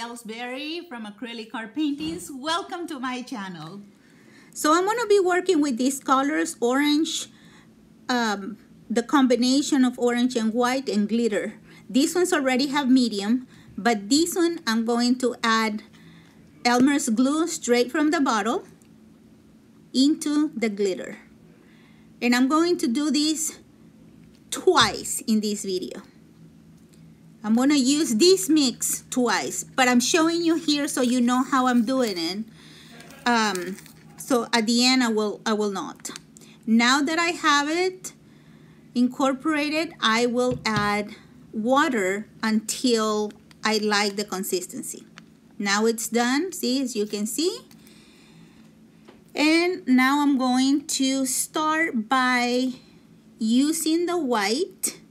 Ellsbury from Acrylic Art Paintings. Welcome to my channel. So I'm going to be working with these colors, orange, the combination of orange and white and glitter. These ones already have medium, but this one I'm going to add Elmer's glue straight from the bottle into the glitter. And I'm going to do this twice in this video. I'm going to use this mix twice, but I'm showing you here so you know how I'm doing it. So at the end, I will not. Now that I have it incorporated, I will add water until I like the consistency. Now it's done, see, as you can see. And now I'm going to start by using the white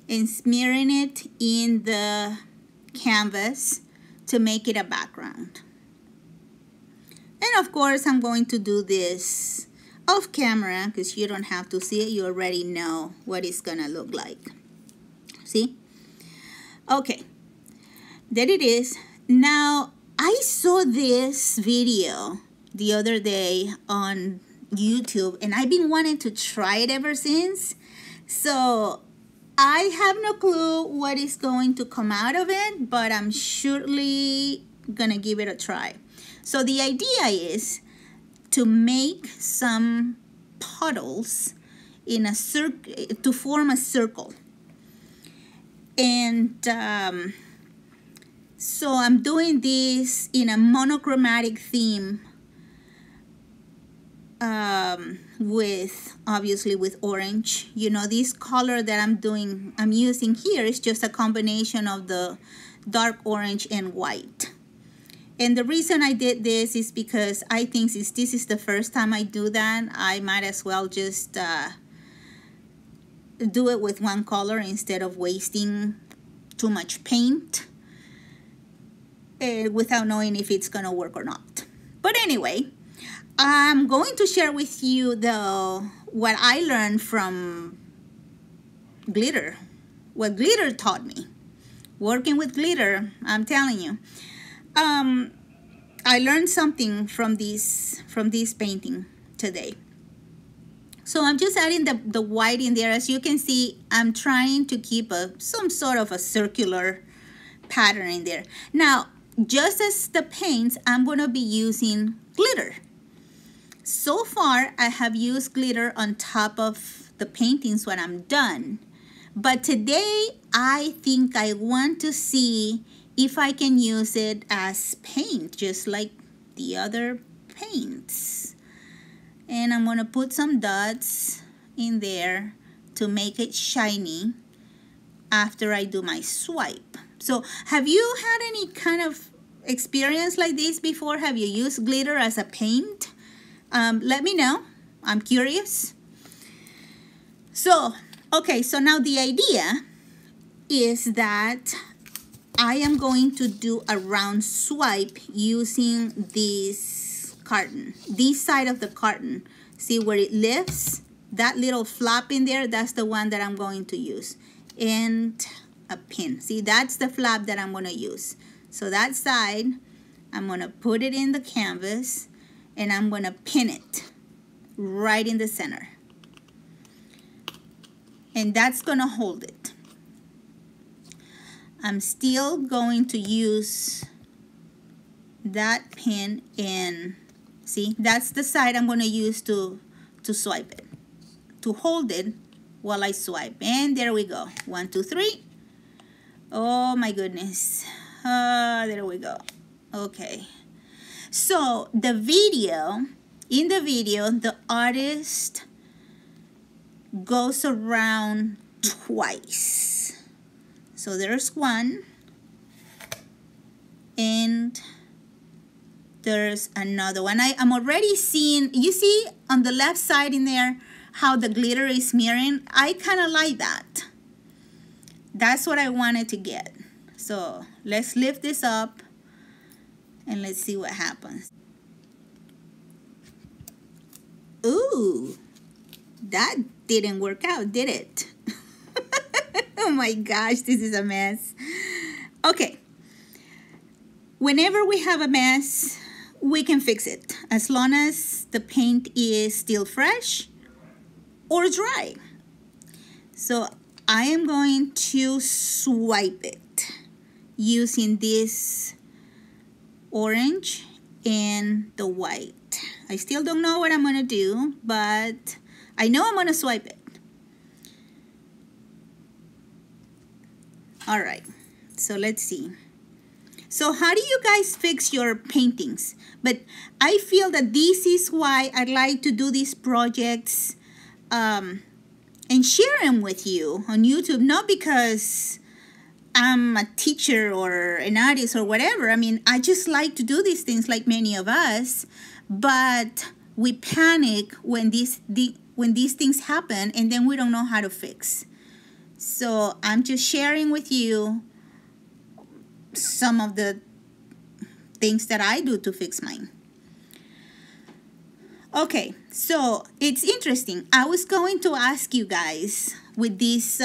and smearing it in the canvas to make it a background. And of course, I'm going to do this off camera because you don't have to see it. You already know what it's gonna look like. See? Okay, there it is. Now, I saw this video the other day on YouTube and I've been wanting to try it ever since. So I have no clue what is going to come out of it, but I'm surely gonna give it a try. So the idea is to make some puddles in a circle, to form a circle. And so I'm doing this in a monochromatic theme with obviously with orange. You know, this color that I'm using here is just a combination of the dark orange and white. And the reason I did this is because I think since this is the first time I do that, I might as well just do it with one color instead of wasting too much paint without knowing if it's gonna work or not. But anyway, I'm going to share with you though what I learned from glitter, what glitter taught me. Working with glitter, I'm telling you. I learned something from this painting today. So I'm just adding the white in there. As you can see, I'm trying to keep some sort of a circular pattern in there. Now, just as the paints, I'm going to be using glitter. So far, I have used glitter on top of the paintings when I'm done. But today, I think I want to see if I can use it as paint, just like the other paints. And I'm gonna put some dots in there to make it shiny after I do my swipe. So have you had any kind of experience like this before? Have you used glitter as a paint? Let me know, I'm curious. So, okay, so now the idea is that I am going to do a round swipe using this carton, this side of the carton. See where it lifts? That little flap in there, that's the one that I'm going to use. And a pin. See, that's the flap that I'm going to use. So that side, I'm going to put it in the canvas and I'm going to pin it right in the center. And that's going to hold it. I'm still going to use that pin and see, that's the side I'm going to use to swipe it, to hold it while I swipe. And there we go. 1, 2, 3. Oh my goodness. There we go. Okay. So in the video, the artist goes around twice. So there's one, and there's another one. I'm already seeing, you see on the left side in there, how the glitter is smearing. I kind of like that. That's what I wanted to get. So let's lift this up and let's see what happens. Ooh, that didn't work out, did it? Oh my gosh, this is a mess. Okay, whenever we have a mess, we can fix it as long as the paint is still fresh or dry. So I am going to swipe it using this orange and the white. I still don't know what I'm gonna do, but I know I'm gonna swipe it. All right, so let's see. So how do you guys fix your paintings? But I feel that this is why I like to do these projects and share them with you on YouTube, not because I'm a teacher or an artist or whatever. I mean, I just like to do these things like many of us, but we panic when these things happen and then we don't know how to fix. So I'm just sharing with you some of the things that I do to fix mine. Okay, so it's interesting. I was going to ask you guys with this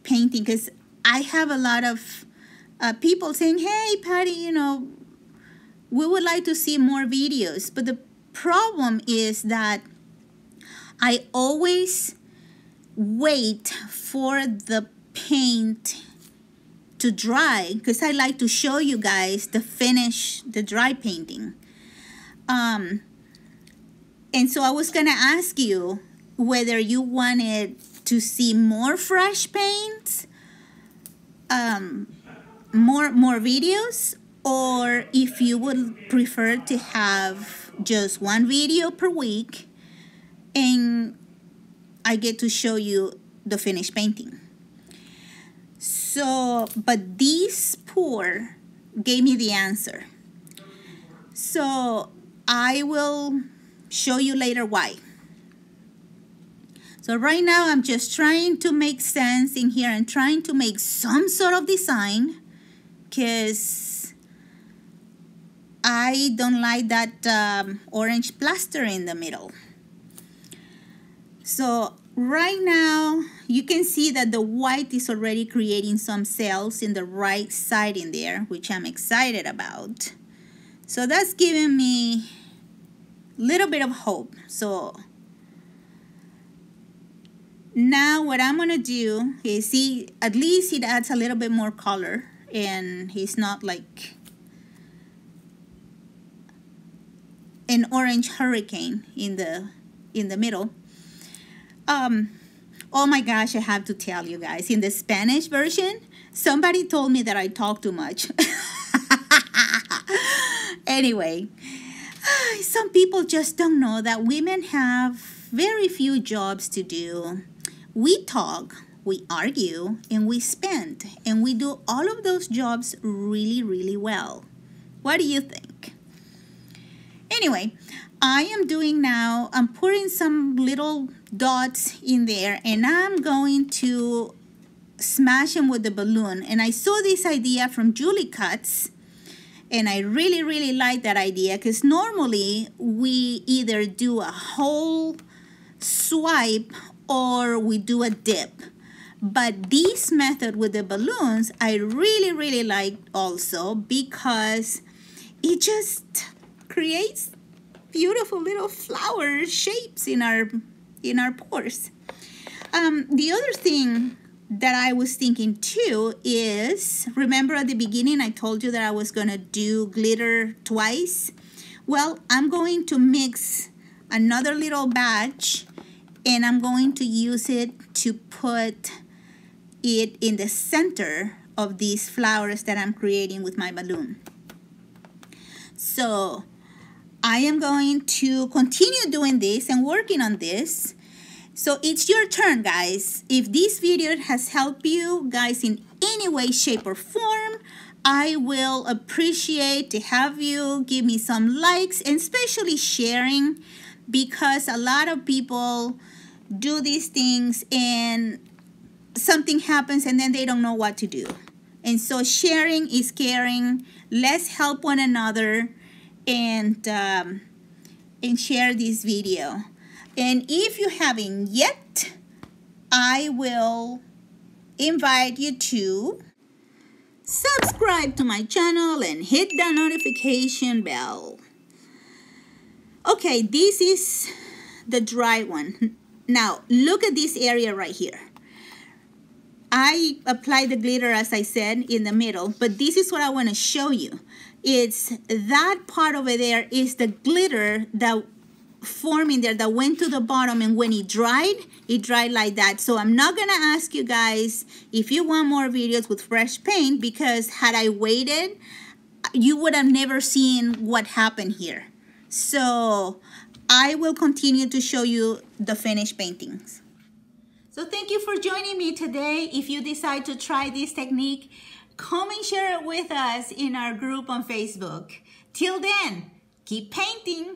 painting, because I have a lot of people saying, hey, Patty, you know, we would like to see more videos. But the problem is that I always wait for the paint to dry because I like to show you guys the dry painting. And so I was gonna ask you whether you wanted to see more fresh paints, more videos, or if you would prefer to have just one video per week and I get to show you the finished painting. So, but this pour gave me the answer. So I will show you later why. So right now I'm just trying to make sense in here and trying to make some sort of design because I don't like that orange plaster in the middle. So right now you can see that the white is already creating some cells in the right side in there, which I'm excited about. So that's giving me a little bit of hope. So now what I'm gonna do is see, at least it adds a little bit more color and it's not like an orange hurricane in the middle. Oh my gosh, I have to tell you guys, in the Spanish version, somebody told me that I talk too much. Anyway, some people just don't know that women have very few jobs to do. We talk, we argue, and we spend, and we do all of those jobs really, really well. What do you think? Anyway, I am doing now, I'm putting some little dots in there and I'm going to smash them with the balloon. And I saw this idea from Julie Cuts and I really, really like that idea because normally we either do a whole swipe or we do a dip. But this method with the balloons, I really, really like also because it just creates beautiful little flower shapes in our pours. The other thing that I was thinking too is, remember at the beginning I told you that I was gonna do glitter twice? Well, I'm going to mix another little batch and I'm going to use it to put it in the center of these flowers that I'm creating with my balloon. So I am going to continue doing this and working on this. So it's your turn, guys. If this video has helped you guys in any way, shape, or form, I will appreciate to have you give me some likes and especially sharing, because a lot of people do these things and something happens and then they don't know what to do. And so sharing is caring. Let's help one another and share this video. And if you haven't yet, I will invite you to subscribe to my channel and hit the notification bell. Okay, this is the dry one. Now, look at this area right here. I applied the glitter, as I said, in the middle, but this is what I want to show you. It's that part over there is the glitter that formed in there that went to the bottom, and when it dried like that. So I'm not going to ask you guys if you want more videos with fresh paint, because had I waited, you would have never seen what happened here. So I will continue to show you the finished paintings. So thank you for joining me today. If you decide to try this technique, come and share it with us in our group on Facebook. Till then, keep painting.